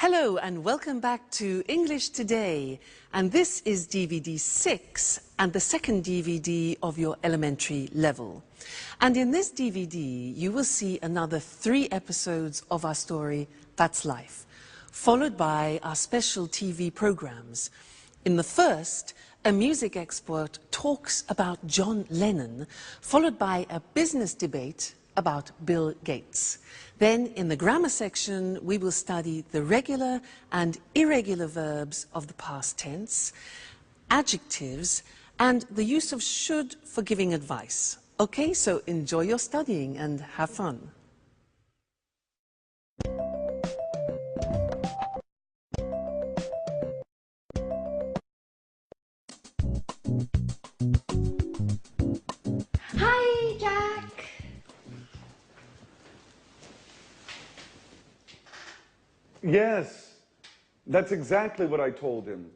Hello and welcome back to English Today, and this is DVD 6 and the second DVD of your elementary level. And in this DVD you will see another 3 episodes of our story, That's Life, followed by our special TV programs. In the first, a music expert talks about John Lennon, followed by a business debate about Bill Gates. Then, in the grammar section, we will study the regular and irregular verbs of the past tense, adjectives, and the use of should for giving advice. Okay, so enjoy your studying and have fun. Hi, Jack. Yes, that's exactly what I told him.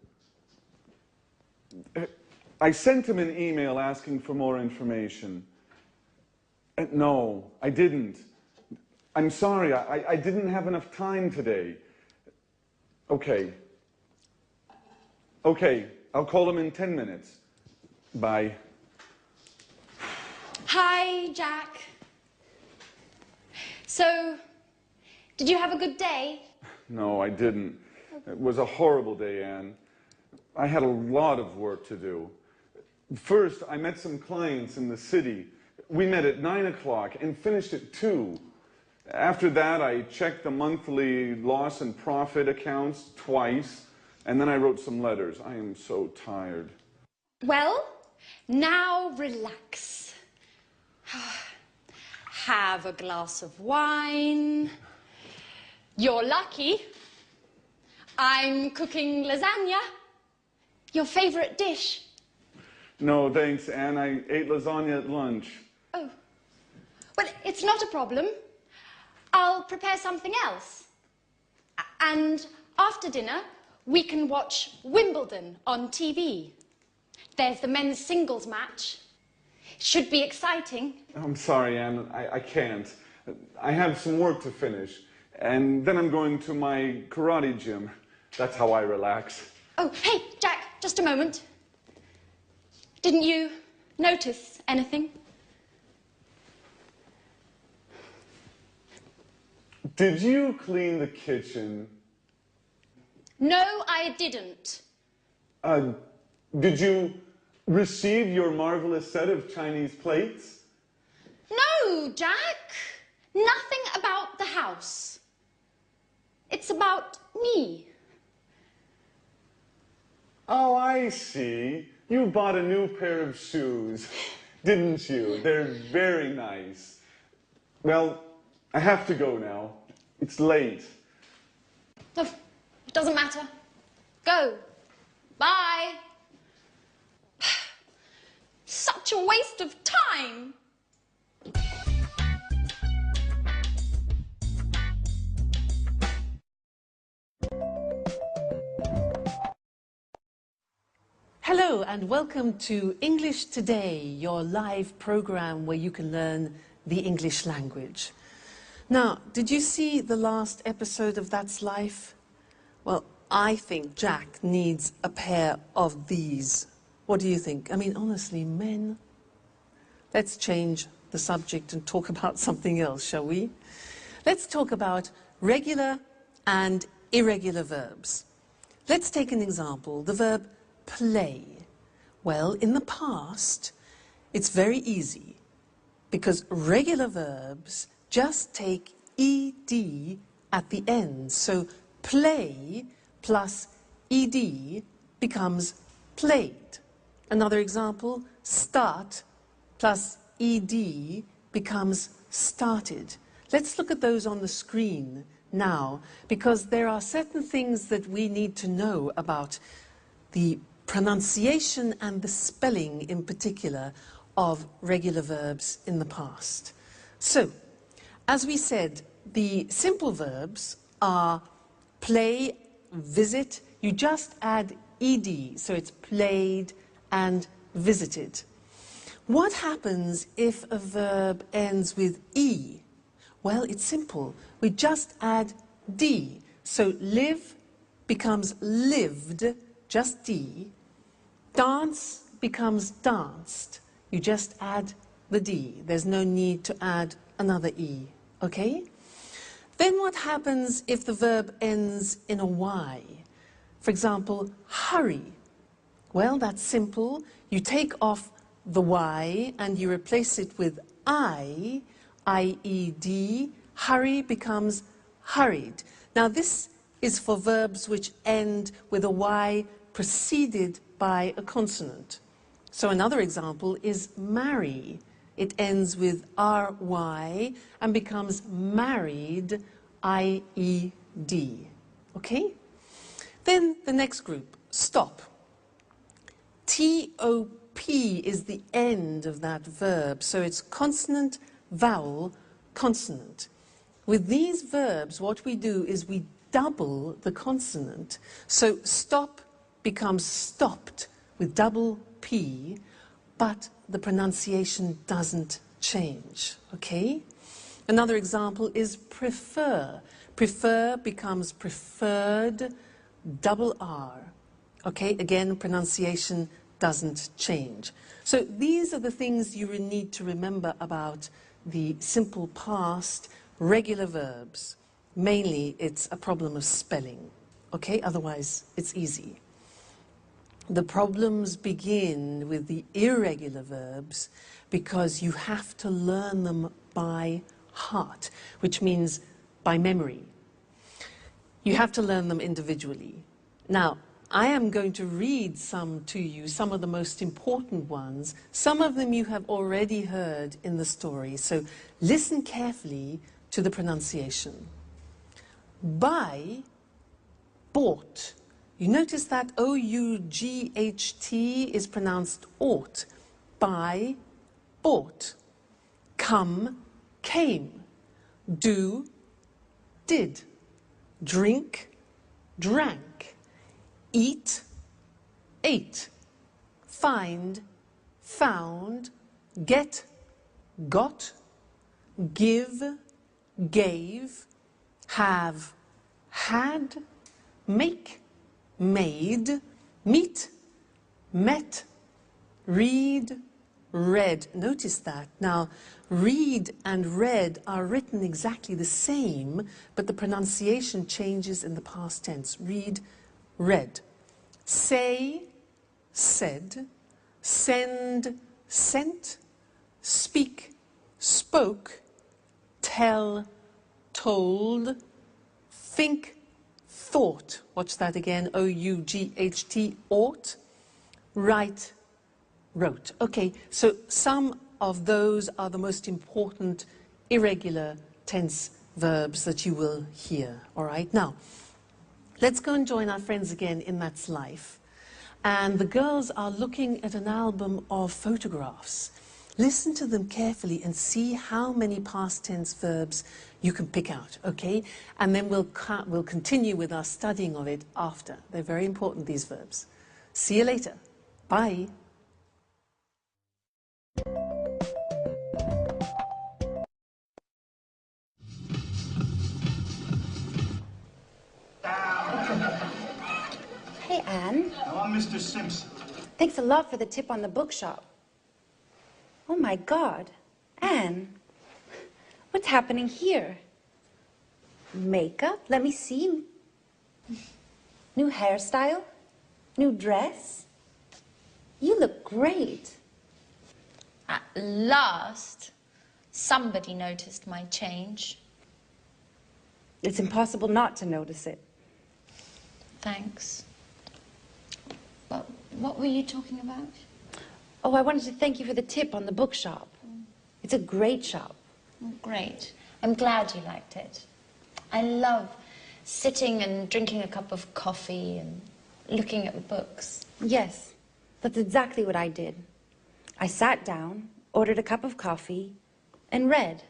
I sent him an email asking for more information. No, I didn't. I'm sorry, I didn't have enough time today. Okay, I'll call him in 10 minutes. Bye. Hi, Jack. So, did you have a good day? No, I didn't. It was a horrible day, Anne. I had a lot of work to do. First, I met some clients in the city. We met at 9 o'clock and finished at 2. After that, I checked the monthly loss and profit accounts twice, and then I wrote some letters. I am so tired. Well, now relax. Have a glass of wine. You're lucky. I'm cooking lasagna. Your favorite dish. No, thanks, Anne. I ate lasagna at lunch. Oh. Well, it's not a problem. I'll prepare something else. And after dinner, we can watch Wimbledon on TV. There's the men's singles match. Should be exciting. I'm sorry, Anne. I can't. I have some work to finish. And then I'm going to my karate gym. That's how I relax. Oh, hey, Jack, just a moment. Didn't you notice anything? Did you clean the kitchen? No, I didn't. Did you receive your marvelous set of Chinese plates? No, Jack. Nothing about the house. It's about me. Oh, I see. You bought a new pair of shoes, didn't you? They're very nice. Well, I have to go now. It's late. Oh, it doesn't matter. Go. Bye. Such a waste of time. Hello and welcome to English Today, your live program where you can learn the English language. Now, did you see the last episode of That's Life? Well, I think Jack needs a pair of these. What do you think? I mean, honestly, men. Let's change the subject and talk about something else, shall we? Let's talk about regular and irregular verbs. Let's take an example, the verb play. Well, in the past, it's very easy because regular verbs just take ed at the end. So play plus ed becomes played. Another example, start plus ed becomes started. Let's look at those on the screen now, because there are certain things that we need to know about the pronunciation and the spelling in particular of regular verbs in the past. So, as we said, the simple verbs are play, visit. You just add ed, so it's played and visited. What happens if a verb ends with e? Well, it's simple. We just add d. So live becomes lived, just D. Dance becomes danced. You just add the D. There's no need to add another E, okay? Then what happens if the verb ends in a Y? For example, hurry. Well, that's simple. You take off the Y and you replace it with I-E-D. Hurry becomes hurried. Now this is for verbs which end with a Y preceded by a consonant. So another example is marry. It ends with R-Y and becomes married, I-E-D. Okay? Then the next group, stop. T-O-P is the end of that verb, so it's consonant, vowel, consonant. With these verbs, what we do is we double the consonant. So stop becomes stopped with double P, but the pronunciation doesn't change, okay? Another example is prefer. Prefer becomes preferred, double R. Okay, again, pronunciation doesn't change. So these are the things you need to remember about the simple past, regular verbs. Mainly, it's a problem of spelling. Okay, otherwise, it's easy. The problems begin with the irregular verbs because you have to learn them by heart, which means by memory. You have to learn them individually. Now, I am going to read some to you, some of the most important ones. Some of them you have already heard in the story, so listen carefully to the pronunciation. Buy, bought. You notice that O-U-G-H-T is pronounced ought. Buy, bought. Come, came. Do, did. Drink, drank. Eat, ate. Find, found. Get, got. Give, gave. Have, had. Make, made. Meet, met. Read, read. Notice that. Now, read and read are written exactly the same, but the pronunciation changes in the past tense. Read, read. Say, said. Send, sent. Speak, spoke. Tell, told. Think, thought. Watch that again. O-U-G-H-T, ought. Write, wrote. Okay, so some of those are the most important irregular tense verbs that you will hear. All right, now, let's go and join our friends again in That's Life. And the girls are looking at an album of photographs. Listen to them carefully and see how many past tense verbs you can pick out, okay? And then we'll continue with our studying of it after. They're very important, these verbs. See you later. Bye. Hey, Anne. Now, I'm Mr. Simpson. Thanks a lot for the tip on the bookshop. Oh, my God. Anne, what's happening here? Makeup? Let me see. New hairstyle? New dress? You look great. At last, somebody noticed my change. It's impossible not to notice it. Thanks. Well, what were you talking about? Oh, I wanted to thank you for the tip on the bookshop. It's a great shop. Oh, great. I'm glad you liked it. I love sitting and drinking a cup of coffee and looking at the books. Yes, that's exactly what I did. I sat down, ordered a cup of coffee, and read.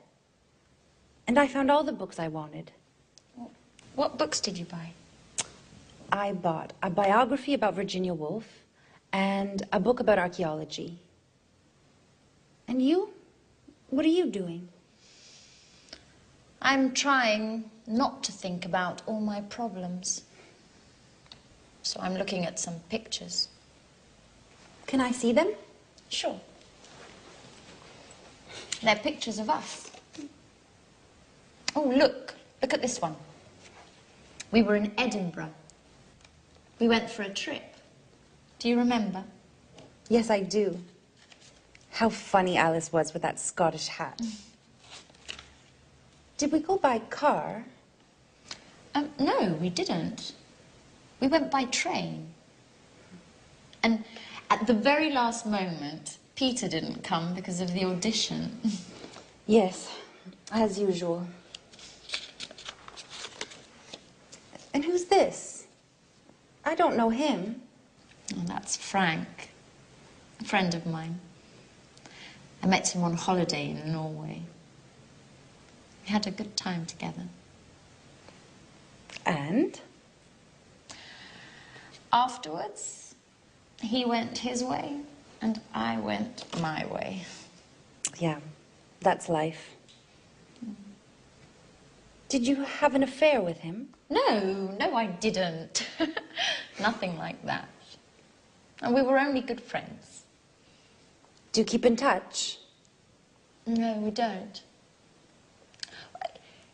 And I found all the books I wanted. What books did you buy? I bought a biography about Virginia Woolf and a book about archaeology. And you? What are you doing? I'm trying not to think about all my problems. So I'm looking at some pictures. Can I see them? Sure. They're pictures of us. Oh, look at this one. We were in Edinburgh. We went for a trip. Do you remember? Yes, I do. How funny Alice was with that Scottish hat. Did we go by car? No, we didn't. We went by train. And at the very last moment, Peter didn't come because of the audition. Yes, as usual. And who's this? I don't know him. Oh, that's Frank, a friend of mine. I met him on holiday in Norway. We had a good time together. And? Afterwards, he went his way and I went my way. Yeah, that's life. Did you have an affair with him? No, I didn't. Nothing like that. And we were only good friends. Do you keep in touch? No, we don't.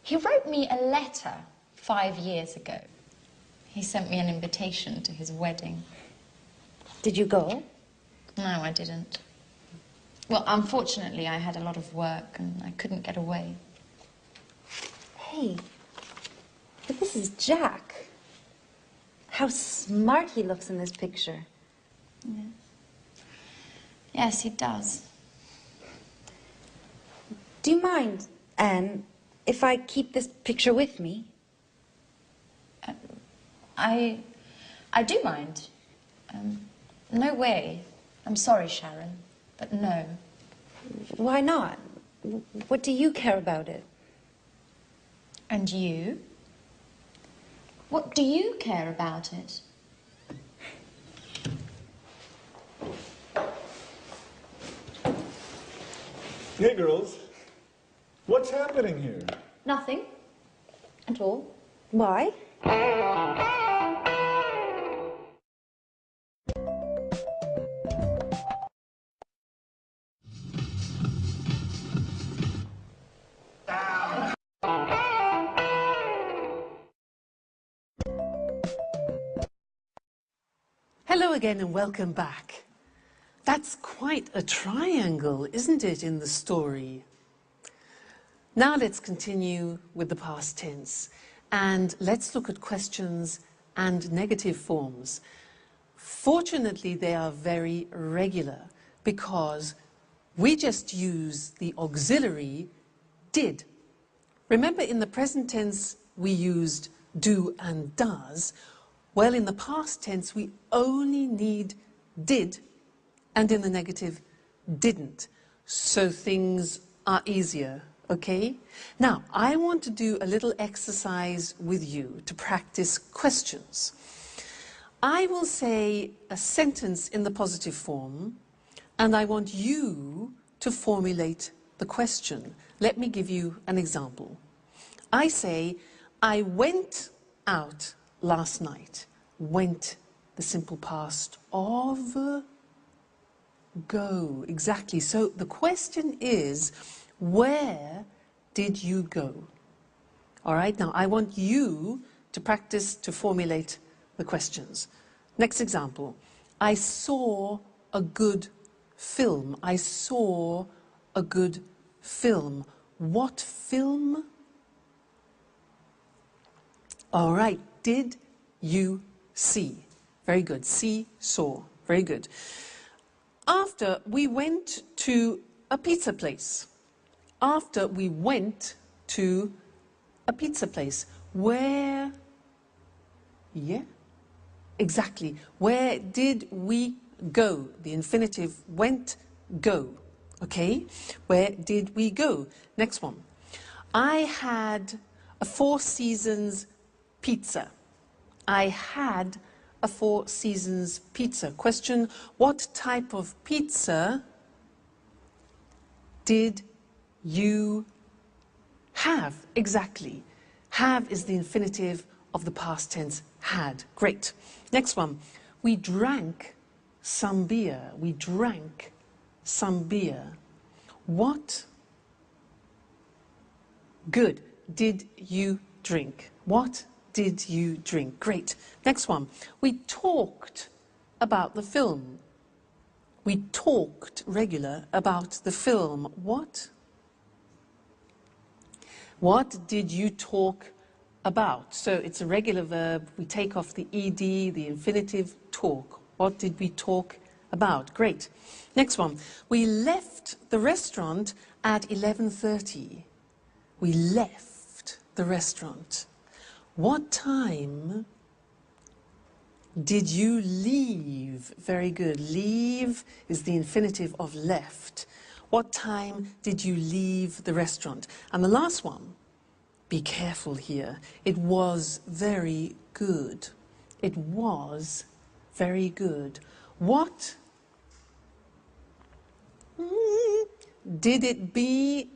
He wrote me a letter 5 years ago. He sent me an invitation to his wedding. Did you go? No, I didn't. Well, unfortunately, I had a lot of work and I couldn't get away. Hey, but this is Jack. How smart he looks in this picture. Yes. Yes, he does. Do you mind, Anne, if I keep this picture with me? I do mind. No way. I'm sorry, Sharon, but no. Why not? What do you care about it? And you? What do you care about it? Hey, girls. What's happening here? Nothing. At all. Why? Hello again and welcome back. That's quite a triangle, isn't it, in the story? Now let's continue with the past tense and let's look at questions and negative forms. Fortunately, they are very regular because we just use the auxiliary did. Remember, in the present tense we used do and does. Well, in the past tense we only need did, and in the negative didn't. So things are easier, okay? Now, I want to do a little exercise with you to practice questions. I will say a sentence in the positive form, and I want you to formulate the question. Let me give you an example. I say, I went out last night. Went, the simple past of go. Exactly. So the question is, where did you go? All right. Now I want you to practice to formulate the questions. Next example. I saw a good film. I saw a good film. What film? All right. Did you see? Very good. See, saw. Very good. After we went to a pizza place. After we went to a pizza place. Where? Yeah, exactly. Where did we go? The infinitive went, go. Okay? Where did we go? Next one. I had a Four Seasons pizza. I had a Four Seasons pizza. Question, what type of pizza did you have? Exactly. Have is the infinitive of the past tense had. Great. Next one. We drank some beer. We drank some beer. What good did you drink? What did you drink? Great. Next one. We talked about the film. We talked regular about the film. What? What did you talk about? So it's a regular verb. We take off the ed, the infinitive, talk. What did we talk about? Great. Next one. We left the restaurant at 11:30. We left the restaurant. What time did you leave? Very good. Leave is the infinitive of left. What time did you leave the restaurant? And the last one, be careful here. It was very good. It was very good. What did it be?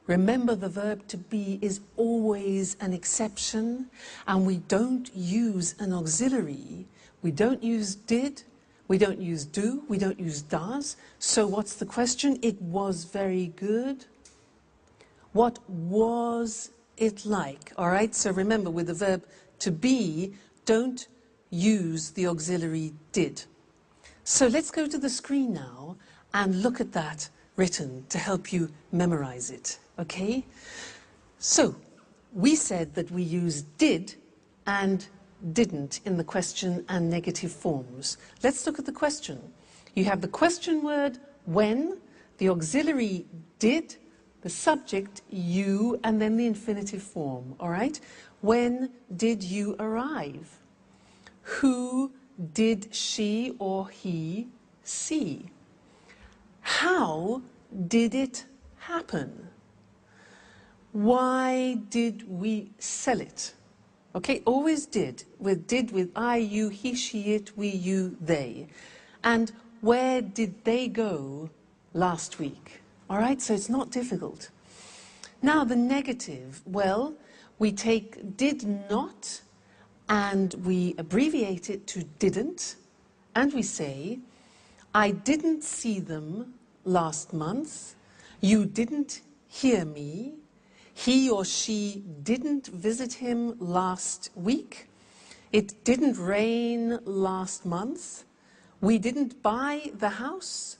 Remember, the verb to be is always an exception, and we don't use an auxiliary. We don't use did, we don't use do, we don't use does. So what's the question? It was very good. What was it like? All right, so remember, with the verb to be, don't use the auxiliary did. So let's go to the screen now and look at that written to help you memorize it, okay? So, we said that we use did and didn't in the question and negative forms. Let's look at the question. You have the question word when, the auxiliary did, the subject you, and then the infinitive form, all right? When did you arrive? Who did she or he see? How did it happen? Why did we sell it? Okay, always did with I, you, he, she, it, we, you, they. And where did they go last week? All right, so it's not difficult. Now the negative, well, we take did not and we abbreviate it to didn't, and we say, I didn't see them last month, you didn't hear me, he or she didn't visit him last week, it didn't rain last month, we didn't buy the house,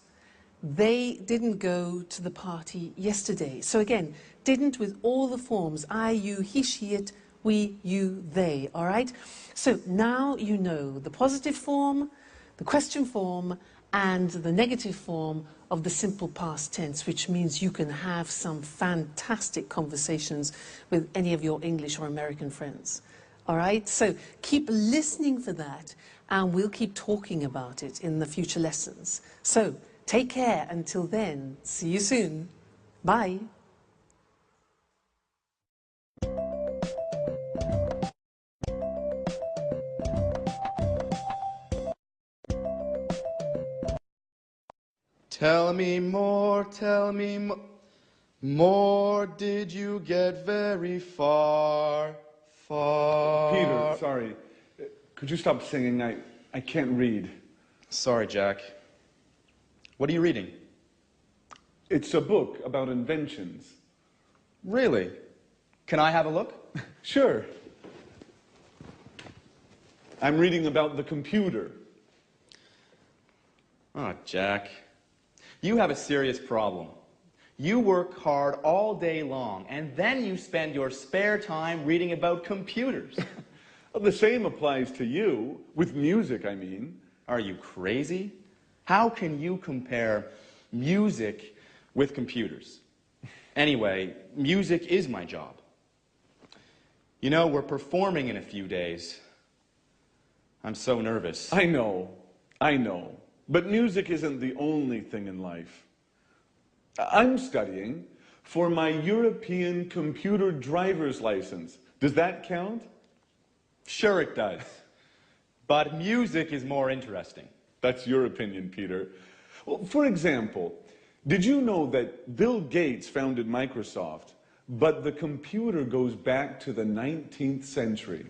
they didn't go to the party yesterday. So again, didn't with all the forms, I, you, he, she, it, we, you, they, all right? So now you know the positive form, the question form, and the negative form of the simple past tense, which means you can have some fantastic conversations with any of your English or American friends. All right? So keep listening for that, and we'll keep talking about it in the future lessons. So take care until then. See you soon. Bye. Tell me more, more did you get very far, far? Peter, sorry. Could you stop singing? I can't read. Sorry, Jack. What are you reading? It's a book about inventions. Really? Can I have a look? Sure. I'm reading about the computer. Oh, Jack. You have a serious problem. You work hard all day long, and then you spend your spare time reading about computers. Well, the same applies to you, with music, I mean. Are you crazy? How can you compare music with computers? Anyway, music is my job. You know, we're performing in a few days. I'm so nervous. I know. But music isn't the only thing in life. I'm studying for my European computer driver's license. Does that count? Sure it does. But music is more interesting. That's your opinion, Peter. Well, for example, did you know that Bill Gates founded Microsoft, but the computer goes back to the 19th century.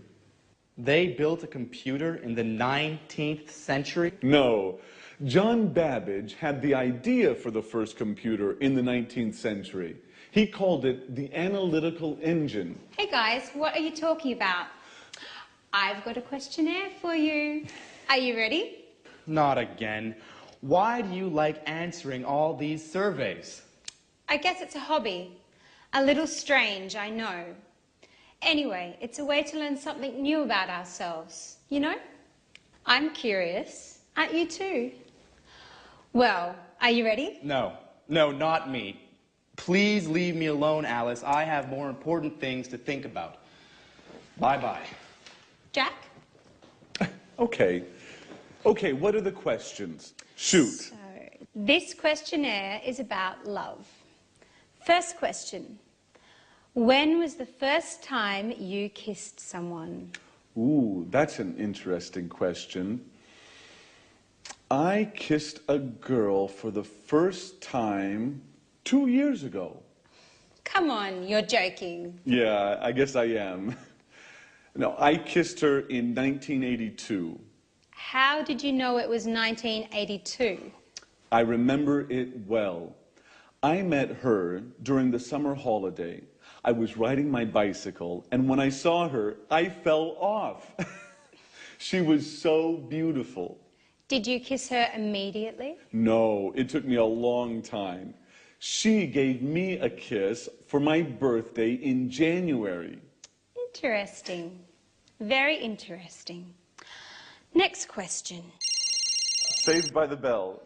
They built a computer in the 19th century? No, John Babbage had the idea for the first computer in the 19th century. He called it the analytical engine. Hey guys, what are you talking about? I've got a questionnaire for you. Are you ready? Not again. Why do you like answering all these surveys? I guess it's a hobby. A little strange, I know. Anyway, it's a way to learn something new about ourselves, you know? I'm curious. Aren't you too? Well, are you ready? No, not me. Please leave me alone, Alice. I have more important things to think about. Bye-bye. Jack? Okay, what are the questions? Shoot. So, this questionnaire is about love. First question. When was the first time you kissed someone? Ooh, that's an interesting question. I kissed a girl for the first time 2 years ago. Come on, you're joking. Yeah, I guess I am. No, I kissed her in 1982. How did you know it was 1982? I remember it well. I met her during the summer holiday. I was riding my bicycle, and when I saw her, I fell off. She was so beautiful. Did you kiss her immediately? No, it took me a long time. She gave me a kiss for my birthday in January. Interesting. Very interesting. Next question. Saved by the Bell.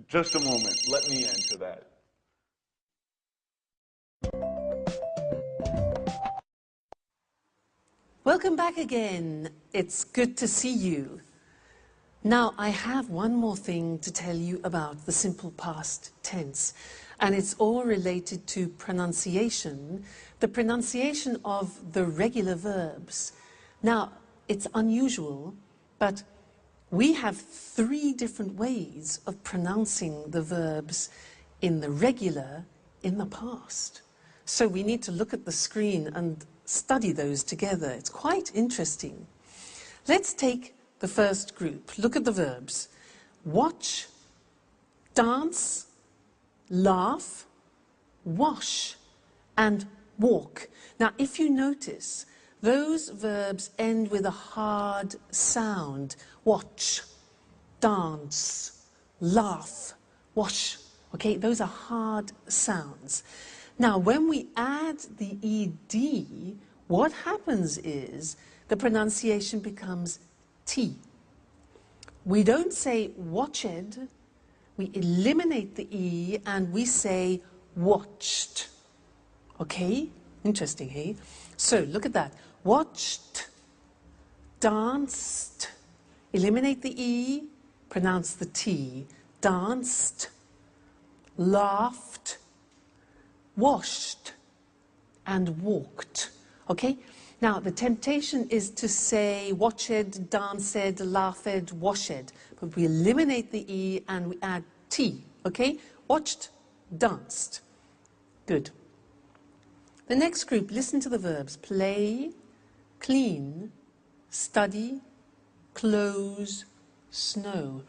Just a moment. Let me answer that. Welcome back again. It's good to see you. Now, I have one more thing to tell you about the simple past tense, and it's all related to pronunciation, the pronunciation of the regular verbs. Now, it's unusual, but we have 3 different ways of pronouncing the verbs in the regular, in the past. So we need to look at the screen and study those together. It's quite interesting. Let's take the first group. Look at the verbs. Watch, dance, laugh, wash, and walk. Now, if you notice, those verbs end with a hard sound. Watch, dance, laugh, wash. Okay, those are hard sounds. Now, when we add the ed, what happens is the pronunciation becomes T. We don't say watched, we eliminate the E and we say watched. Okay? Interesting, hey? So, look at that. Watched, danced, eliminate the E, pronounce the T. Danced, laughed, washed, and walked. Okay? Now, the temptation is to say watched, danced, laughed, washed, but we eliminate the E and we add T. Okay? Watched, danced. Good. The next group, listen to the verbs. Play, clean, study, close, snow.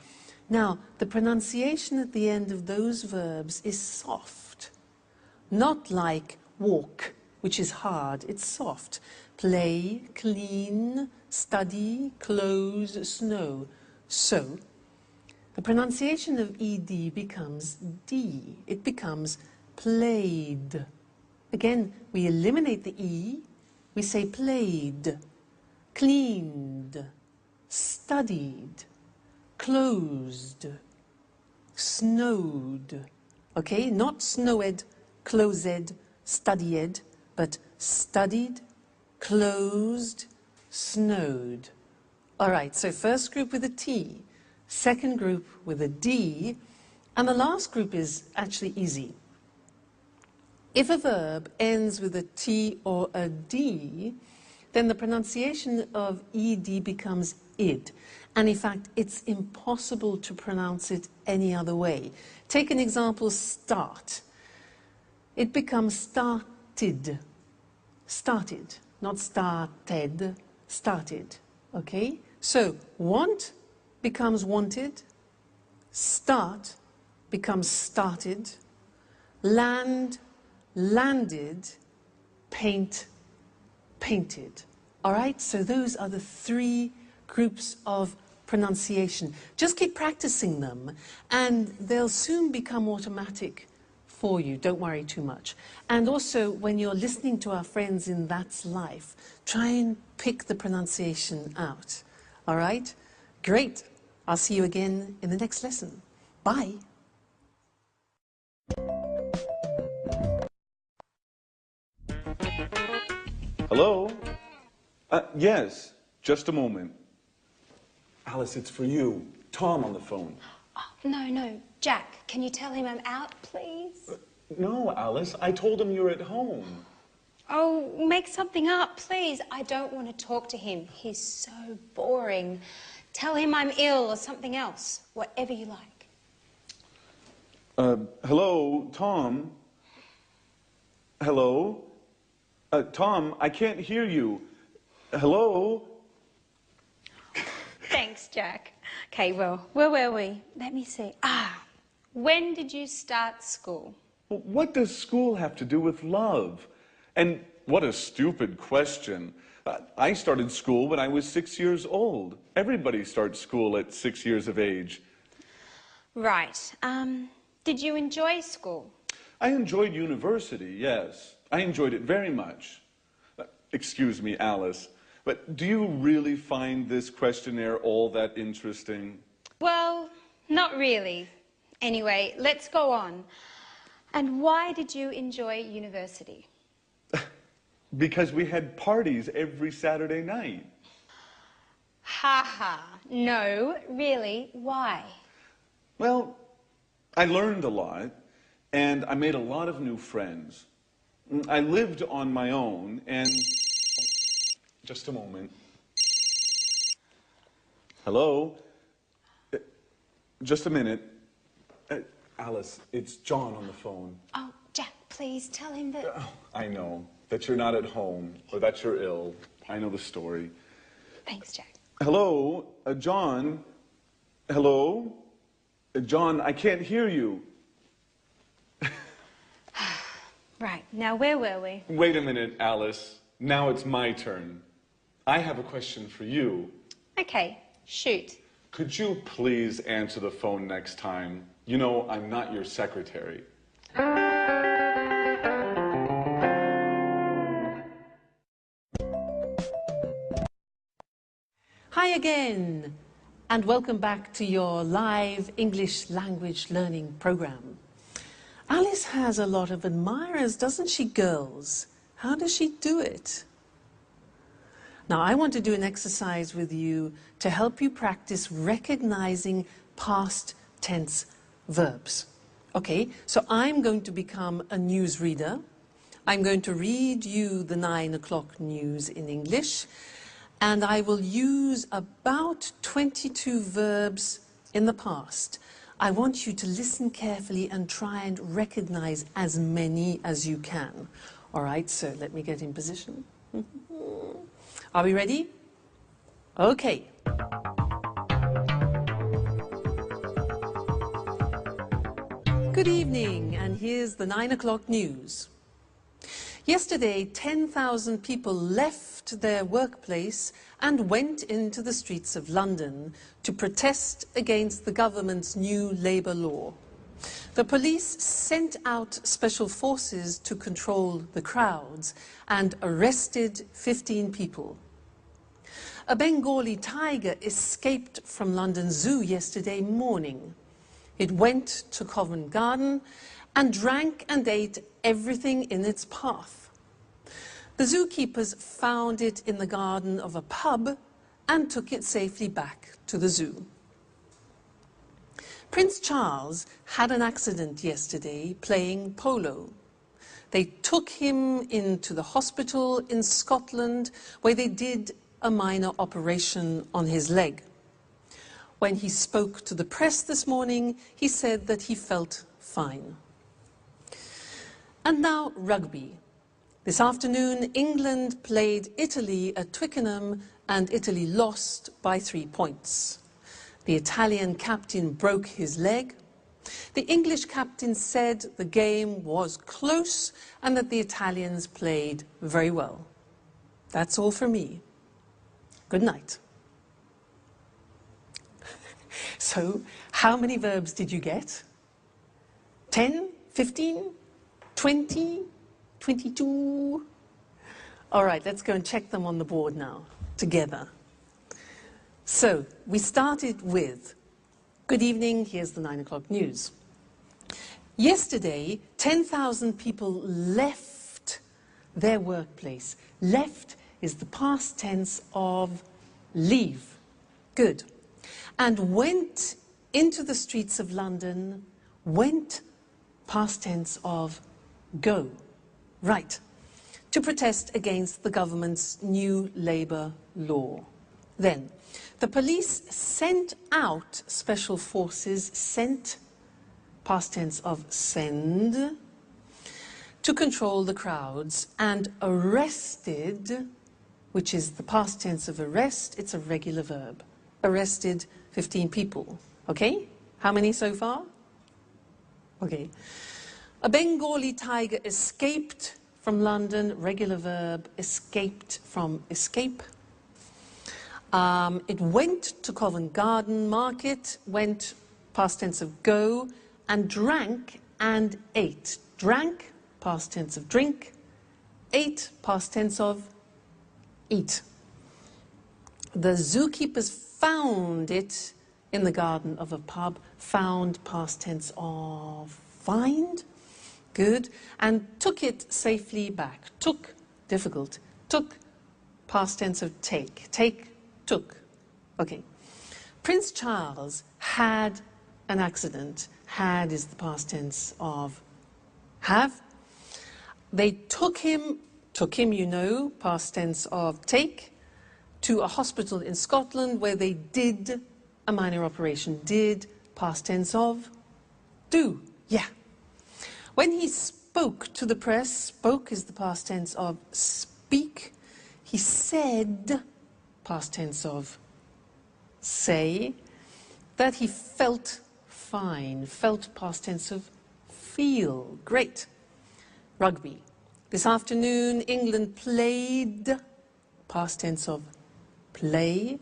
Now, the pronunciation at the end of those verbs is soft. Not like walk, which is hard. It's soft. Play, clean, study, close, snow. So, the pronunciation of ed becomes D. It becomes played. Again, we eliminate the E. We say played, cleaned, studied, closed, snowed. Okay, not snowed, closed, studied, but studied, closed, snowed. All right, so first group with a T, second group with a D, and the last group is actually easy. If a verb ends with a T or a D, then the pronunciation of ed becomes id. And in fact, it's impossible to pronounce it any other way. Take an example, start. It becomes started. started, not started, started, okay? So, want becomes wanted, start becomes started, land, landed, paint, painted. All right, so those are the three groups of pronunciation. Just keep practicing them and they'll soon become automatic for you. Don't worry too much. And also, when you're listening to our friends in That's Life, try and pick the pronunciation out. All right? Great. I'll see you again in the next lesson. Bye. Hello? Yes, just a moment. Alice, it's for you. Tom on the phone. Oh, no. Jack, can you tell him I'm out, please? No, Alice, I told him you're at home. Oh, make something up, please. I don't want to talk to him. He's so boring. Tell him I'm ill or something else, whatever you like. Hello, Tom? Hello? Tom, I can't hear you. Hello? Thanks, Jack. Okay, well, where were we? Let me see. When did you start school? Well, what does school have to do with love? And what a stupid question. I started school when I was 6 years old. Everybody starts school at 6 years of age. Right. Did you enjoy school? I enjoyed university, yes. I enjoyed it very much. Excuse me, Alice, but do you really find this questionnaire all that interesting? Well, not really. Anyway, let's go on. And why did you enjoy university? Because we had parties every Saturday night. Ha ha. No, really, why? Well, I learned a lot, and I made a lot of new friends. I lived on my own, and... Just a moment. Hello? Just a minute. Alice, it's John on the phone. Oh, Jack, please tell him that... I know, that you're not at home, or that you're ill. I know the story. Thanks, Jack. Hello? John? Hello? John, I can't hear you. Right, now where were we? Wait a minute, Alice. Now it's my turn. I have a question for you. Okay, shoot. Could you please answer the phone next time? You know, I'm not your secretary. Hi again, and welcome back to your live English language learning program. Alice has a lot of admirers, doesn't she, girls? How does she do it? Now, I want to do an exercise with you to help you practice recognizing past tense verbs. Okay, so I'm going to become a newsreader. I'm going to read you the 9 o'clock news in English, and I will use about 22 verbs in the past. I want you to listen carefully and try and recognize as many as you can. All right, so let me get in position. Are we ready? Okay. Good evening, and here's the 9 o'clock news. Yesterday, 10,000 people left their workplace and went into the streets of London to protest against the government's new labour law. The police sent out special forces to control the crowds and arrested 15 people. A Bengali tiger escaped from London Zoo yesterday morning. It went to Covent Garden and drank and ate everything in its path. The zookeepers found it in the garden of a pub and took it safely back to the zoo. Prince Charles had an accident yesterday playing polo. They took him into the hospital in Scotland where they did a minor operation on his leg. When he spoke to the press this morning, he said that he felt fine. And now rugby. This afternoon, England played Italy at Twickenham and Italy lost by 3 points. The Italian captain broke his leg. The English captain said the game was close and that the Italians played very well. That's all for me. Good night. So, how many verbs did you get? 10? 15? 20? 22? All right, let's go and check them on the board now, together. So, we started with, good evening, here's the 9 o'clock news. Yesterday, 10,000 people left their workplace. Left is the past tense of leave. Good. And went into the streets of London, went, past tense of go. Right. To protest against the government's new labour law. Then, the police sent out special forces, sent, past tense of send, to control the crowds, and arrested, which is the past tense of arrest, it's a regular verb. Arrested 15 people. Okay? How many so far? Okay. A Bengali tiger escaped from London, regular verb, escaped from escape. It went to Covent Garden Market, went, past tense of go, and drank and ate. Drank, past tense of drink, ate, past tense of eat. The zookeepers found it in the garden of a pub. Found, past tense of find. Good. And took it safely back. Took, difficult. Took, past tense of take. Take, took. Okay. Prince Charles had an accident. Had is the past tense of have. They took him, you know, past tense of take, to a hospital in Scotland where they did a minor operation. Did, past tense of do. Yeah. When he spoke to the press, spoke is the past tense of speak. He said, past tense of say, that he felt fine. Felt, past tense of feel. Great. Rugby. This afternoon, England played, past tense of play,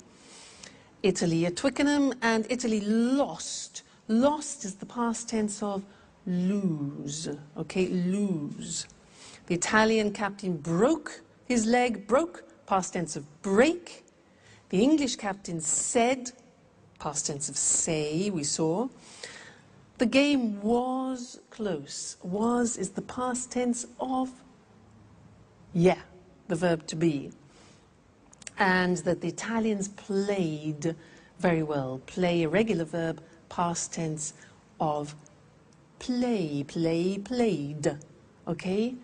Italy at Twickenham, and Italy lost. Lost is the past tense of lose. Okay, lose. The Italian captain broke his leg, broke, past tense of break. The English captain said, past tense of say, we saw. The game was close. Was is the past tense of yeah, the verb to be. And that the Italians played very well. Play, a regular verb, past tense of play, play, played. Okay?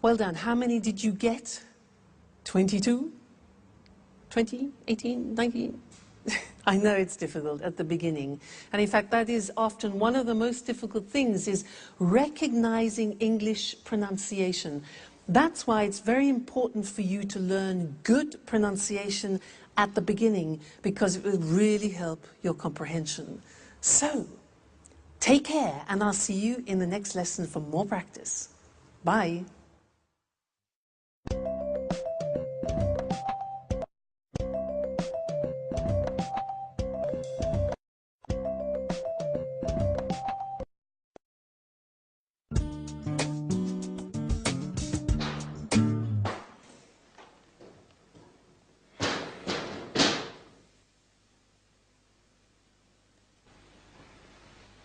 Well done. How many did you get? 22? 20? 18? 19? I know it's difficult at the beginning. And in fact, that is often one of the most difficult things, is recognizing English pronunciation. That's why it's very important for you to learn good pronunciation at the beginning, because it will really help your comprehension. So, take care, and I'll see you in the next lesson for more practice. Bye.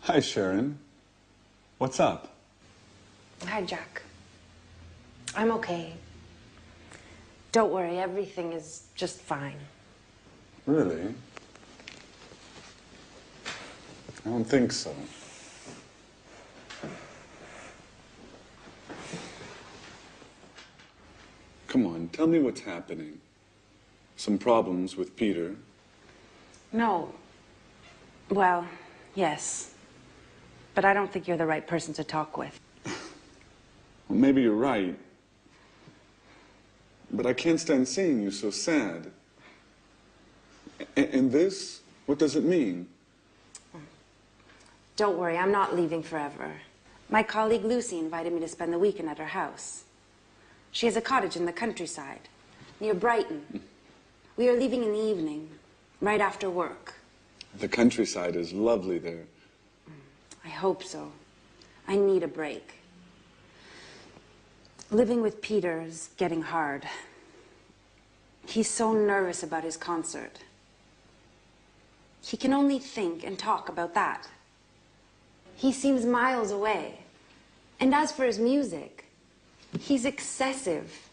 Hi, Sharon. What's up? Hi, Jack. I'm okay. Don't worry, everything is just fine. Really? I don't think so. Come on, tell me what's happening. Some problems with Peter? No. Well, yes. But I don't think you're the right person to talk with. Well, maybe you're right, but I can't stand seeing you so sad. And this, what does it mean? Don't worry, I'm not leaving forever. My colleague Lucy invited me to spend the weekend at her house. She has a cottage in the countryside, near Brighton. We are leaving in the evening, right after work. The countryside is lovely there. I hope so. I need a break. Living with Peter is getting hard. He's so nervous about his concert. He can only think and talk about that. He seems miles away. And as for his music, he's excessive.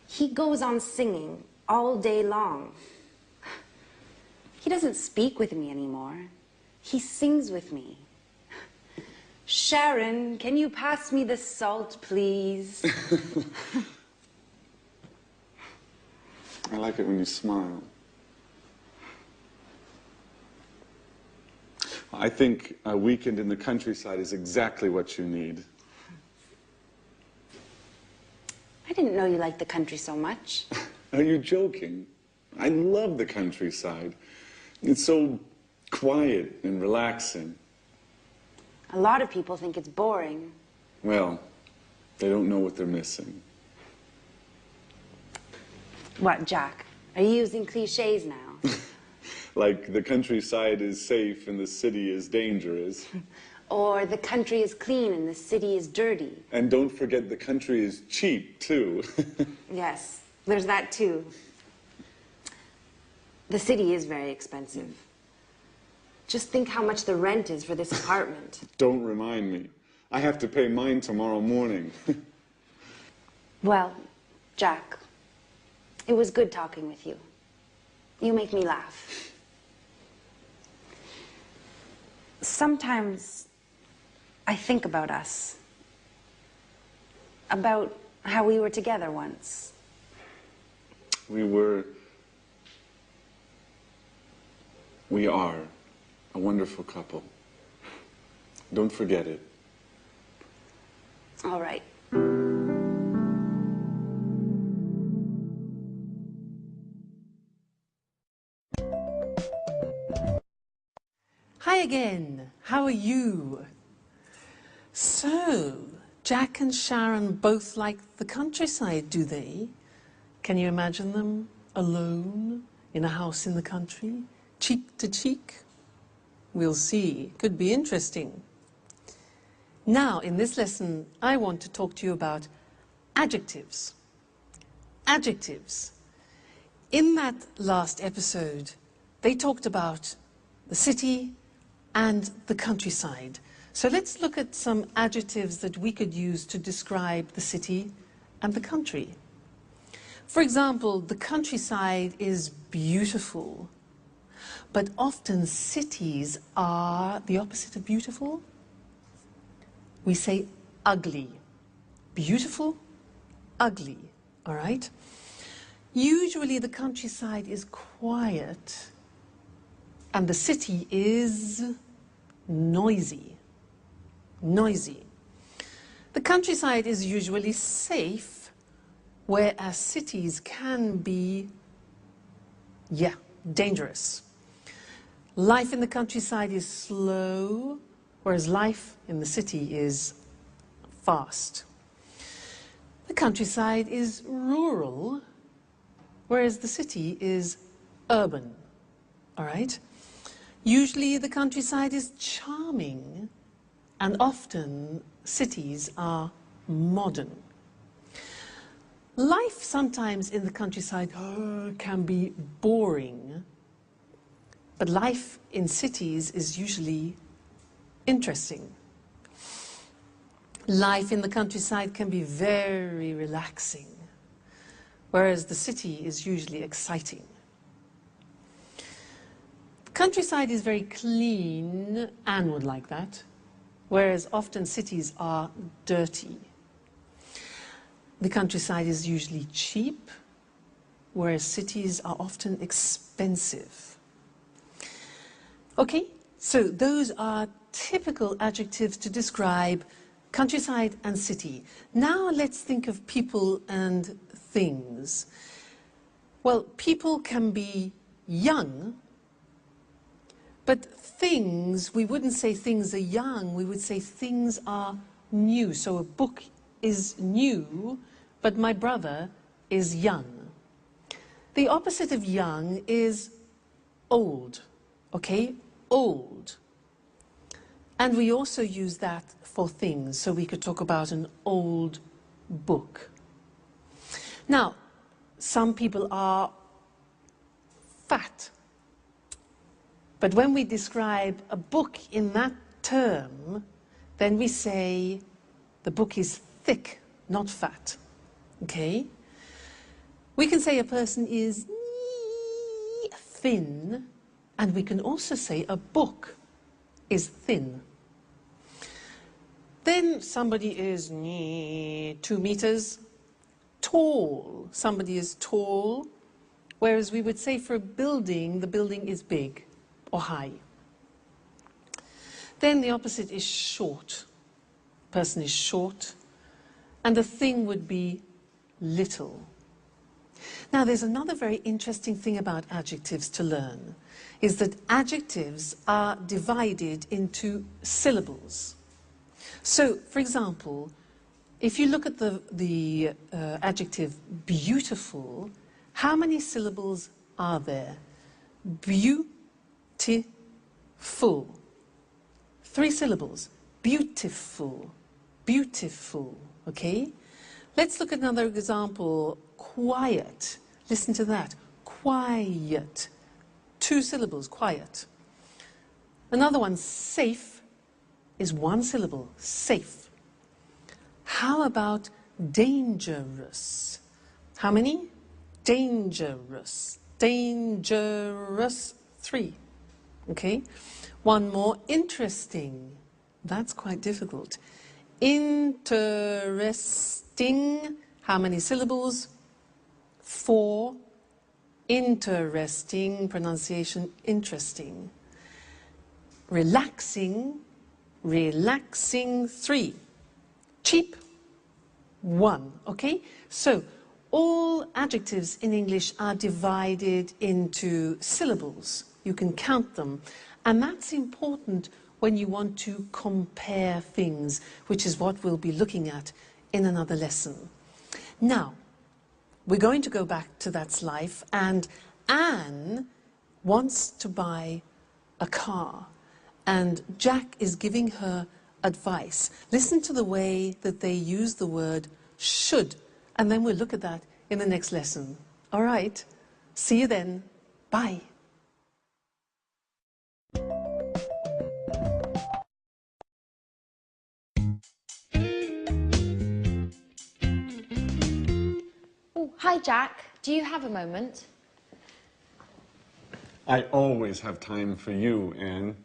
He goes on singing all day long. He doesn't speak with me anymore. He sings with me. Sharon, can you pass me the salt, please? I like it when you smile. I think a weekend in the countryside is exactly what you need. I didn't know you liked the country so much. Are you joking? I love the countryside. It's so quiet and relaxing. A lot of people think it's boring. Well, they don't know what they're missing. What, Jack? Are you using cliches now? Like the countryside is safe and the city is dangerous. Or the country is clean and the city is dirty. And don't forget the country is cheap, too. Yes, there's that too. The city is very expensive. Just think how much the rent is for this apartment. Don't remind me. I have to pay mine tomorrow morning. Well, Jack, it was good talking with you. You make me laugh. Sometimes I think about us. About how we were together once. We are a wonderful couple. Don't forget it. All right. Hi again. How are you? So, Jack and Sharon both like the countryside, do they? Can you imagine them alone in a house in the country, cheek to cheek? We'll see. Could be interesting. Now, in this lesson, I want to talk to you about adjectives. Adjectives. In that last episode, they talked about the city and the countryside. So let's look at some adjectives that we could use to describe the city and the country. For example, the countryside is beautiful, but often cities are the opposite of beautiful. We say ugly. Beautiful, ugly, all right? Usually the countryside is quiet and the city is noisy. Noisy. The countryside is usually safe, whereas cities can be, dangerous. Life in the countryside is slow, whereas life in the city is fast. The countryside is rural, whereas the city is urban, all right? Usually the countryside is charming, and often cities are modern. Life sometimes in the countryside can be boring, but life in cities is usually interesting. Life in the countryside can be very relaxing, whereas the city is usually exciting. The countryside is very clean, Anne would like that, whereas often cities are dirty. The countryside is usually cheap, whereas cities are often expensive. Okay, so those are typical adjectives to describe countryside and city. Now let's think of people and things. Well, people can be young, but things, we wouldn't say things are young, we would say things are new. So a book is new, but my brother is young. The opposite of young is old, okay? Old. And we also use that for things, so we could talk about an old book. Now, some people are fat. But when we describe a book in that term, then we say the book is thick, not fat. Okay? We can say a person is thin, and we can also say a book is thin. Then somebody is 2 meters tall. Somebody is tall, whereas we would say for a building, the building is big or high. Then the opposite is short. Person is short, and the thing would be little. Now, there's another very interesting thing about adjectives to learn, is that adjectives are divided into syllables. So, for example, if you look at the adjective beautiful, how many syllables are there? Beautiful. 3 syllables. Beautiful. Beautiful. Okay? Let's look at another example. Quiet. Listen to that. Quiet. 2 syllables. Quiet. Another one. Safe is 1 syllable. Safe. How about dangerous? How many? Dangerous. Dangerous. 3. Okay? One more. Interesting. That's quite difficult. Interesting. How many syllables? 4. Interesting. Pronunciation interesting. Relaxing. Relaxing. 3. Cheap. 1. Okay? So, all adjectives in English are divided into syllables. You can count them. And that's important when you want to compare things, which is what we'll be looking at in another lesson. Now, we're going to go back to That's Life, and Anne wants to buy a car, and Jack is giving her advice. Listen to the way that they use the word should, and then we'll look at that in the next lesson. All right, see you then. Bye. Oh, hi, Jack. Do you have a moment? I always have time for you, Anne.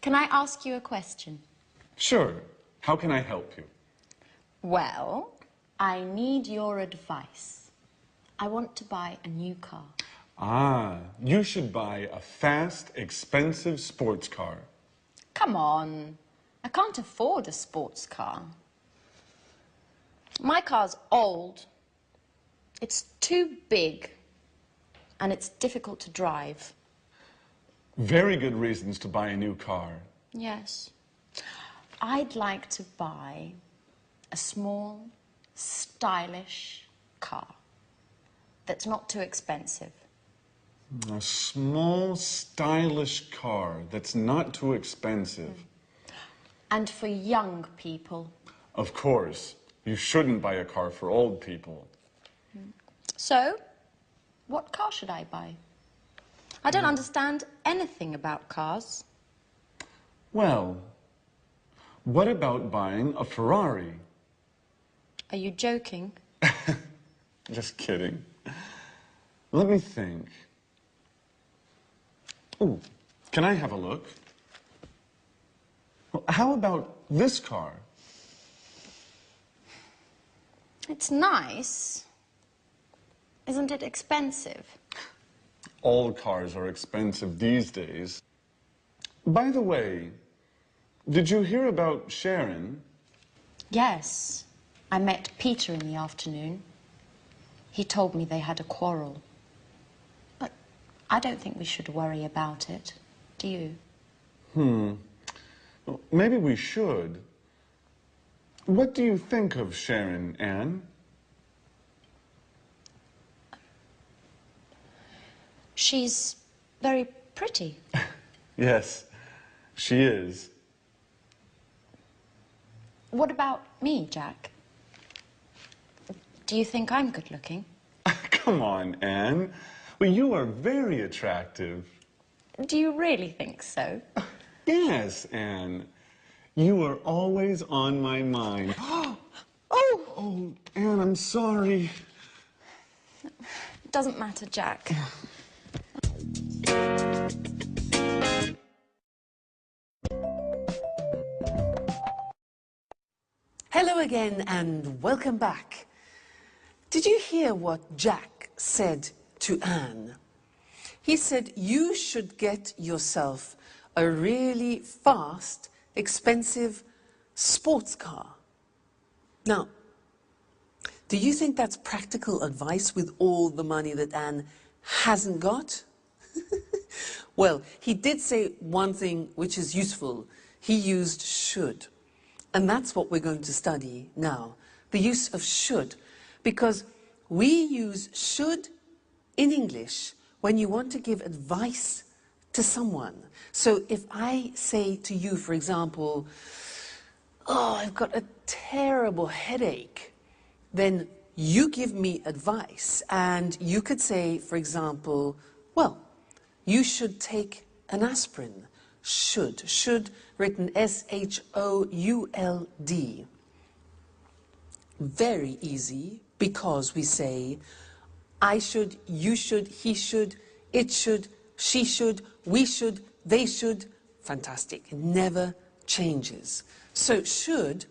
Can I ask you a question? Sure. How can I help you? Well, I need your advice. I want to buy a new car. Ah, you should buy a fast, expensive sports car. Come on. I can't afford a sports car. My car's old. It's too big. And it's difficult to drive. Very good reasons to buy a new car. Yes. I'd like to buy a small, stylish car that's not too expensive. A small, stylish car that's not too expensive. And for young people. Of course. You shouldn't buy a car for old people. So, what car should I buy? I don't understand anything about cars. Well, what about buying a Ferrari? Are you joking? Just kidding. Let me think. Oh, can I have a look? Well, how about this car? It's nice. Isn't it expensive? All cars are expensive these days. By the way, Did you hear about Sharon? Yes. I met Peter in the afternoon. He told me they had a quarrel. But I don't think we should worry about it. Do you? Well, maybe we should. What do you think of Sharon, Anne? She's very pretty. Yes, she is. What about me, Jack? Do you think I'm good looking? Come on, Anne. Well, you are very attractive. Do you really think so? Yes, Anne. You are always on my mind. Oh, Anne, I'm sorry. Doesn't matter, Jack. Hello again and welcome back. Did you hear what Jack said to Anne? He said you should get yourself a really fast, expensive sports car. Now, do you think that's practical advice with all the money that Anne hasn't got? Well, he did say one thing which is useful. He used should. And that's what we're going to study now, the use of should. Because we use should in English when you want to give advice to someone. So if I say to you, for example, oh, I've got a terrible headache, then you give me advice. And you could say, for example, well, you should take an aspirin. Should, written S-H-O-U-L-D. Very easy, because we say, I should, you should, he should, it should, she should, we should, they should. Fantastic. It never changes. So should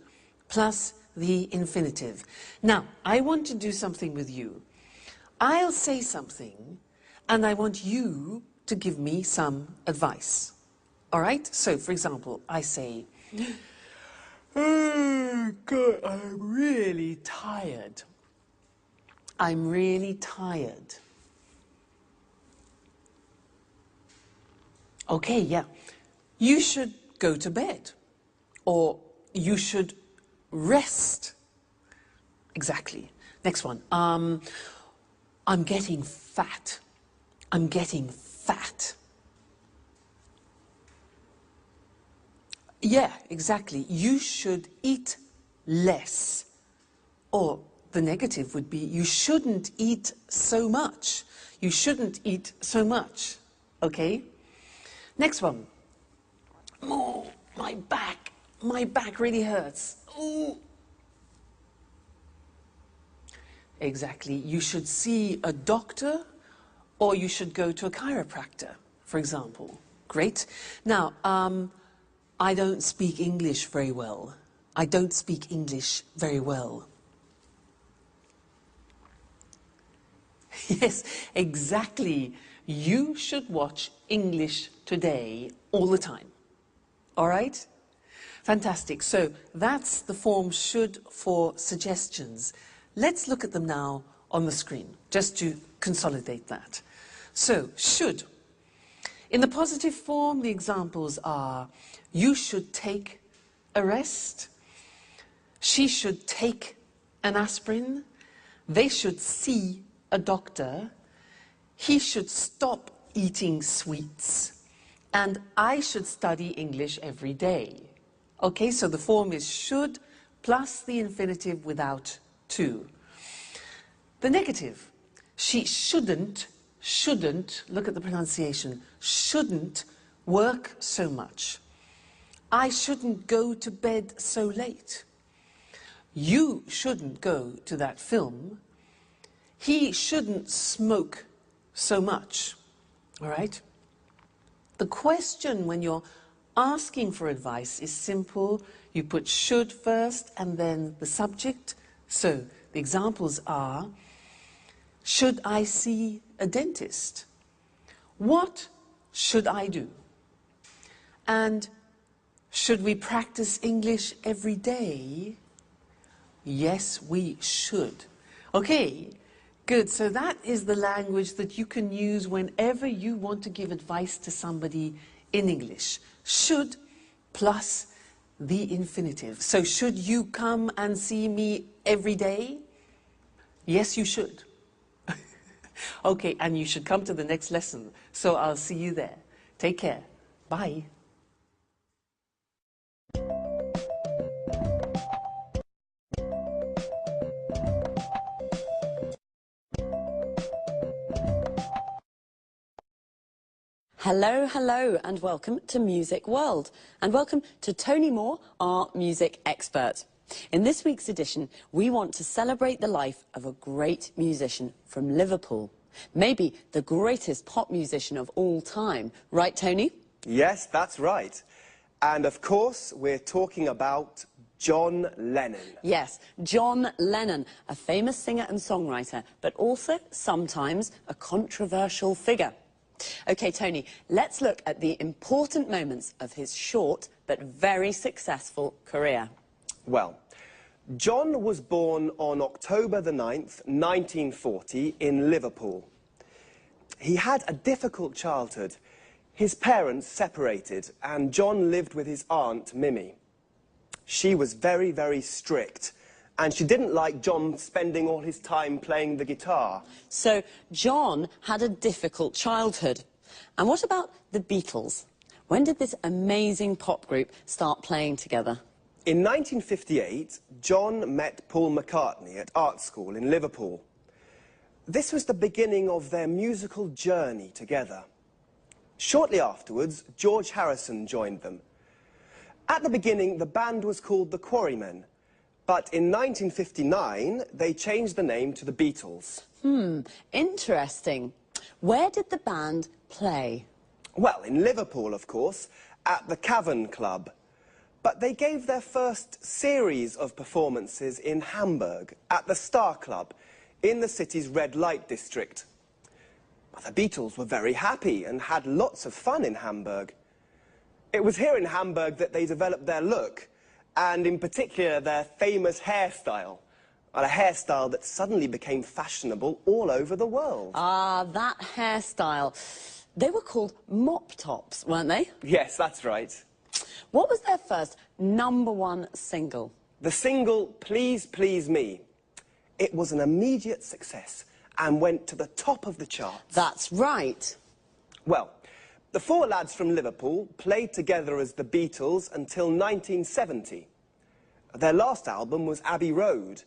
plus the infinitive. Now, I want to do something with you. I'll say something, and I want you to give me some advice. All right? So, for example, I say, oh, God, I'm really tired. I'm really tired. Okay, yeah. You should go to bed. Or you should rest. Exactly. Next one. I'm getting fat. I'm getting fat. Yeah, exactly. You should eat less. Or the negative would be, you shouldn't eat so much. You shouldn't eat so much. Okay? Next one. Oh, my back really hurts. Ooh. Exactly. You should see a doctor, or you should go to a chiropractor, for example. Great. Now, I don't speak English very well. I don't speak English very well. Yes, exactly. You should watch English Today all the time. All right? Fantastic. So that's the form should for suggestions. Let's look at them now on the screen, just to consolidate that. So, should. In the positive form, the examples are, you should take a rest, she should take an aspirin, they should see a doctor, he should stop eating sweets, and I should study English every day. Okay, so the form is should plus the infinitive without to. The negative, she shouldn't, look at the pronunciation, shouldn't work so much. I shouldn't go to bed so late. You shouldn't go to that film. He shouldn't smoke so much. All right? The question when you're asking for advice is simple. You put should first and then the subject. So the examples are, should I see a dentist? What should I do? And Should we practice English every day? Yes, we should. Okay, good. So that is the language that you can use whenever you want to give advice to somebody in English. Should plus the infinitive. So should you come and see me every day? Yes, you should. Okay, and you should come to the next lesson. So I'll see you there. Take care. Bye. Hello, hello, and welcome to Music World. And welcome to Tony Moore, our music expert. In this week's edition, we want to celebrate the life of a great musician from Liverpool. Maybe the greatest pop musician of all time. Right, Tony? Yes, that's right. And of course, we're talking about John Lennon. Yes, John Lennon, a famous singer and songwriter, but also sometimes a controversial figure. OK, Tony, let's look at the important moments of his short but very successful career. Well, John was born on October the 9th, 1940, in Liverpool. He had a difficult childhood. His parents separated, and John lived with his aunt, Mimi. She was very, very strict, and she didn't like John spending all his time playing the guitar. So John had a difficult childhood. And what about the Beatles? When did this amazing pop group start playing together? In 1958, John met Paul McCartney at art school in Liverpool. This was the beginning of their musical journey together. Shortly afterwards, George Harrison joined them. At the beginning, the band was called the Quarrymen. But in 1959, they changed the name to the Beatles. Interesting. Where did the band play? Well, in Liverpool, of course, at the Cavern Club. But they gave their first series of performances in Hamburg, at the Star Club, in the city's red light district. But the Beatles were very happy and had lots of fun in Hamburg. It was here in Hamburg that they developed their look, and in particular their famous hairstyle. A hairstyle that suddenly became fashionable all over the world. Ah, that hairstyle. They were called mop tops, weren't they? Yes, that's right. What was their first #1 single? The single, Please Please Me. It was an immediate success and went to the top of the charts. That's right. Well, the four lads from Liverpool played together as the Beatles until 1970. Their last album was Abbey Road.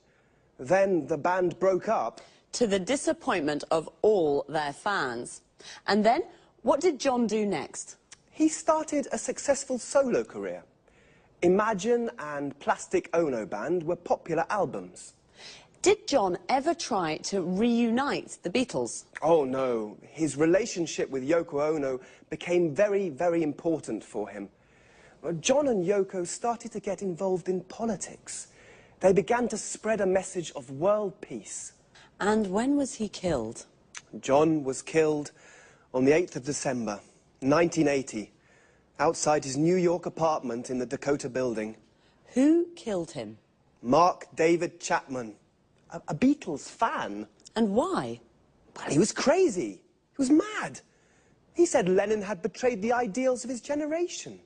Then the band broke up. To the disappointment of all their fans. And then, what did John do next? He started a successful solo career. Imagine and Plastic Ono Band were popular albums. Did John ever try to reunite the Beatles? Oh, no. His relationship with Yoko Ono became very, very important for him. John and Yoko started to get involved in politics. They began to spread a message of world peace. And when was he killed? John was killed on the 8th of December, 1980, outside his New York apartment in the Dakota Building. Who killed him? Mark David Chapman, a Beatles fan. And why? Well, he was crazy. He was mad. He said Lennon had betrayed the ideals of his generation.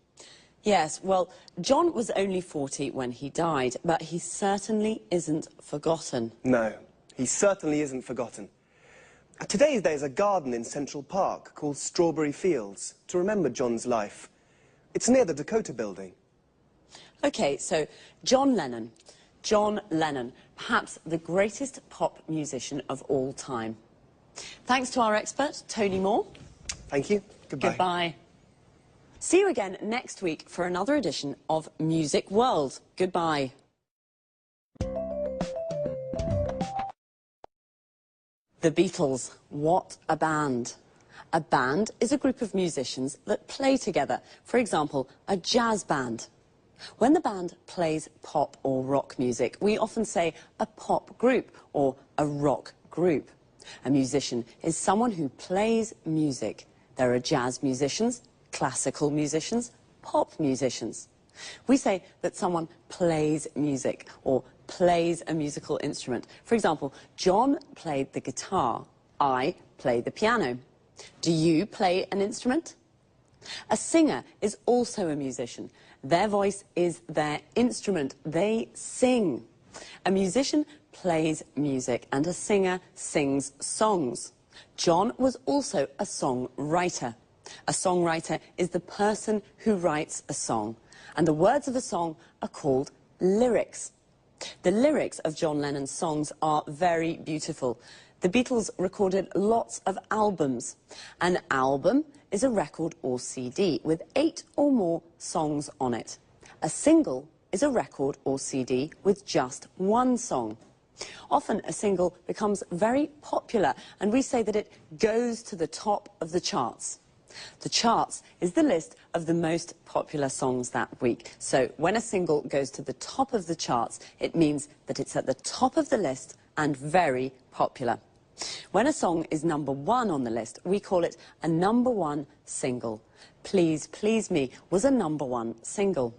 Yes, well, John was only 40 when he died, but he certainly isn't forgotten. No, he certainly isn't forgotten. Today there's a garden in Central Park called Strawberry Fields to remember John's life. It's near the Dakota Building. OK, so John Lennon. John Lennon, perhaps the greatest pop musician of all time. Thanks to our expert, Tony Moore. Thank you. Goodbye. Goodbye. See you again next week for another edition of Music World. Goodbye. The Beatles. What a band. A band is a group of musicians that play together. For example, a jazz band. When the band plays pop or rock music, we often say a pop group or a rock group. A musician is someone who plays music. There are jazz musicians, classical musicians, pop musicians. We say that someone plays music or plays a musical instrument. For example, John played the guitar. I play the piano. Do you play an instrument? A singer is also a musician. Their voice is their instrument. They sing. A musician plays music and a singer sings songs. John was also a songwriter. A songwriter is the person who writes a song, and the words of a song are called lyrics. The lyrics of John Lennon's songs are very beautiful. The Beatles recorded lots of albums. An album is a record or CD with 8 or more songs on it. A single is a record or CD with just 1 song. Often a single becomes very popular, and we say that it goes to the top of the charts. The charts is the list of the most popular songs that week. So when a single goes to the top of the charts, it means that it's at the top of the list and very popular. When a song is #1 on the list, we call it a #1 single. Please Please Me was a #1 single.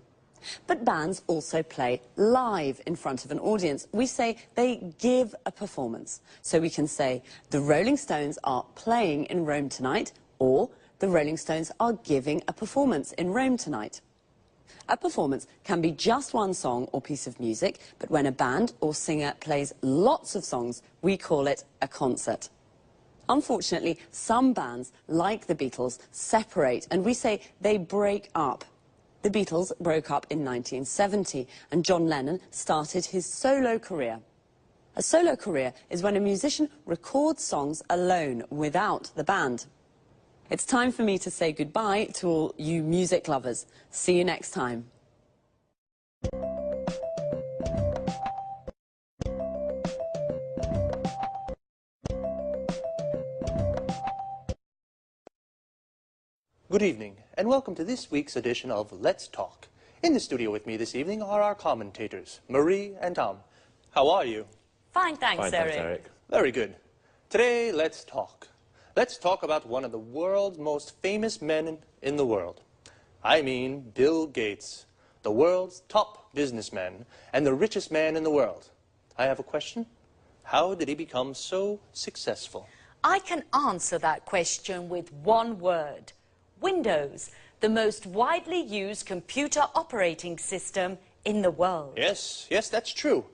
But bands also play live in front of an audience. We say they give a performance. So we can say, the Rolling Stones are playing in Rome tonight, or the Rolling Stones are giving a performance in Rome tonight. A performance can be just 1 song or piece of music, but when a band or singer plays lots of songs, we call it a concert. Unfortunately, some bands, like the Beatles, separate, and we say they break up. The Beatles broke up in 1970, and John Lennon started his solo career. A solo career is when a musician records songs alone, without the band. It's time for me to say goodbye to all you music lovers. See you next time. Good evening, and welcome to this week's edition of Let's Talk. In the studio with me this evening are our commentators, Marie and Tom. How are you? Fine, thanks, Eric. Very good. Today, let's talk. Let's talk about one of the world's most famous men in the world. I mean Bill Gates, the world's top businessman and the richest man in the world. I have a question. How did he become so successful? I can answer that question with one word. Windows, the most widely used computer operating system in the world. Yes, that's true.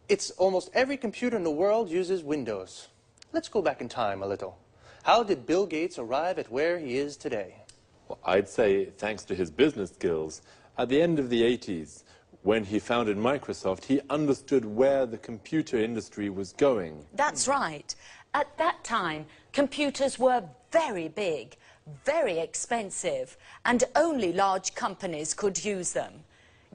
It's almost every computer in the world uses Windows. Let's go back in time a little. How did Bill Gates arrive at where he is today? Well, I'd say thanks to his business skills. At the end of the 80s, when he founded Microsoft, he understood where the computer industry was going. That's right. At that time, computers were very big, very expensive, and only large companies could use them.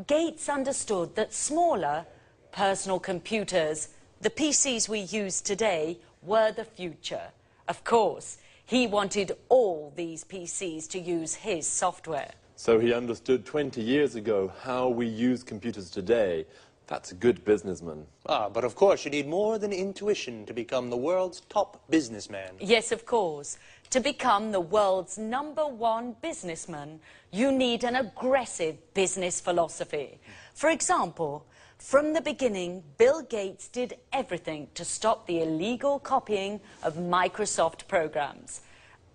Gates understood that smaller, personal computers, the PCs we use today, were the future. Of course, he wanted all these PCs to use his software. So he understood 20 years ago how we use computers today. That's a good businessman. But of course you need more than intuition to become the world's top businessman. Yes, of course. To become the world's #1 businessman, you need an aggressive business philosophy. For example, from the beginning, Bill Gates did everything to stop the illegal copying of Microsoft programs.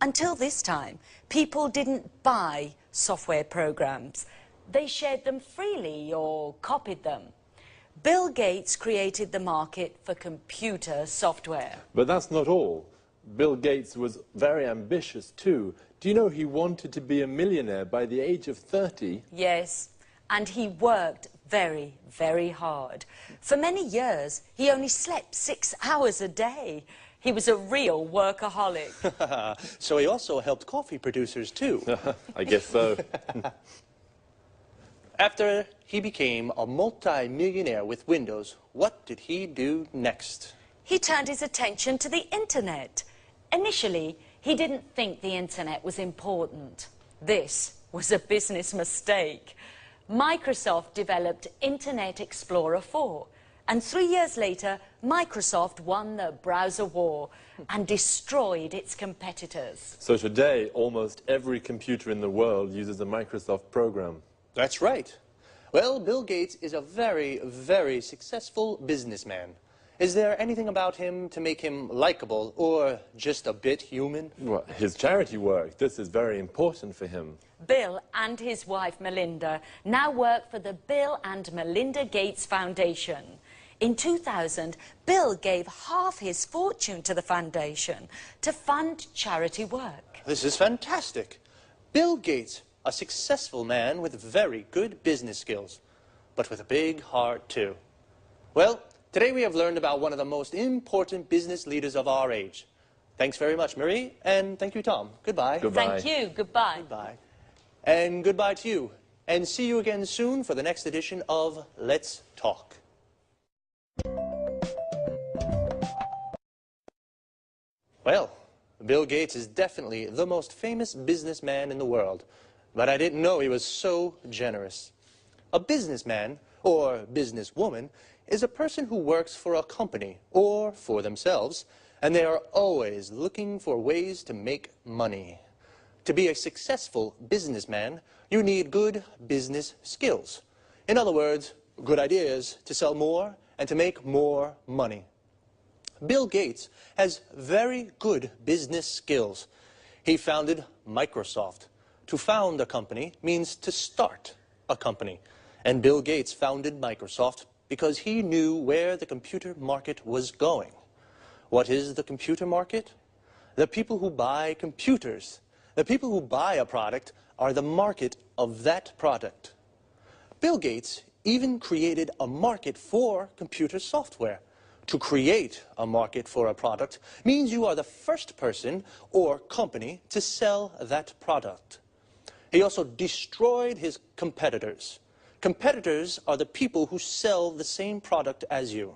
Until this time, people didn't buy software programs. They shared them freely or copied them. Bill Gates created the market for computer software. But that's not all. Bill Gates was very ambitious too. Do you know he wanted to be a millionaire by the age of 30? Yes, and he worked very, very hard. For many years, he only slept 6 hours a day. He was a real workaholic. So he also helped coffee producers too. I guess so. After he became a multi-millionaire with Windows, what did he do next? He turned his attention to the internet. Initially, he didn't think the internet was important. This was a business mistake. Microsoft developed Internet Explorer 4, and 3 years later, Microsoft won the browser war and destroyed its competitors. So today, almost every computer in the world uses a Microsoft program. That's right. Well, Bill Gates is a very, very successful businessman. Is there anything about him to make him likable or just a bit human? Well, his charity work, this is very important for him. Bill and his wife Melinda now work for the Bill and Melinda Gates Foundation. In 2000, Bill gave half his fortune to the foundation to fund charity work. This is fantastic. Bill Gates, a successful man with very good business skills, but with a big heart too. Well, today we have learned about one of the most important business leaders of our age. Thanks very much, Marie, and thank you, Tom. Goodbye. Goodbye. Thank you. Goodbye. Goodbye. And goodbye to you. And see you again soon for the next edition of Let's Talk. Well, Bill Gates is definitely the most famous businessman in the world, but I didn't know he was so generous. A businessman, or businesswoman, is a person who works for a company or for themselves, and they are always looking for ways to make money. To be a successful businessman, you need good business skills. In other words, good ideas to sell more and to make more money. Bill Gates has very good business skills. He founded Microsoft. To found a company means to start a company. And Bill Gates founded Microsoft because he knew where the computer market was going. What is the computer market? The people who buy computers. The people who buy a product are the market of that product. Bill Gates even created a market for computer software. To create a market for a product means you are the first person or company to sell that product. He also destroyed his competitors. Competitors are the people who sell the same product as you.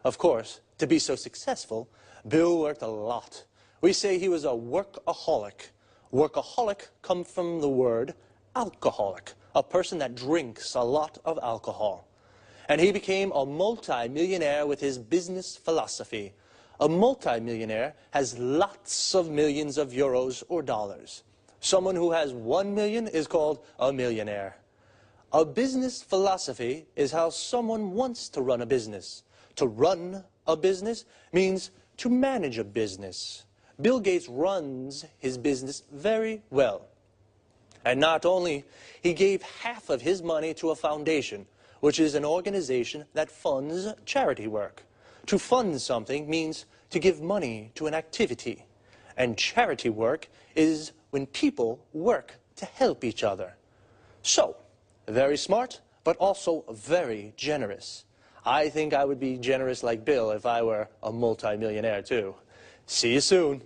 Of course, to be so successful, Bill worked a lot. We say he was a workaholic. Workaholic comes from the word alcoholic, a person that drinks a lot of alcohol. And he became a multi-millionaire with his business philosophy. A multi-millionaire has lots of millions of euros or dollars. Someone who has 1 million is called a millionaire. A business philosophy is how someone wants to run a business. To run a business means to manage a business. Bill Gates runs his business very well. And not only, he gave half of his money to a foundation, which is an organization that funds charity work. To fund something means to give money to an activity. And charity work is when people work to help each other. So, very smart, but also very generous. I think I would be generous like Bill if I were a multi-millionaire too. See you soon.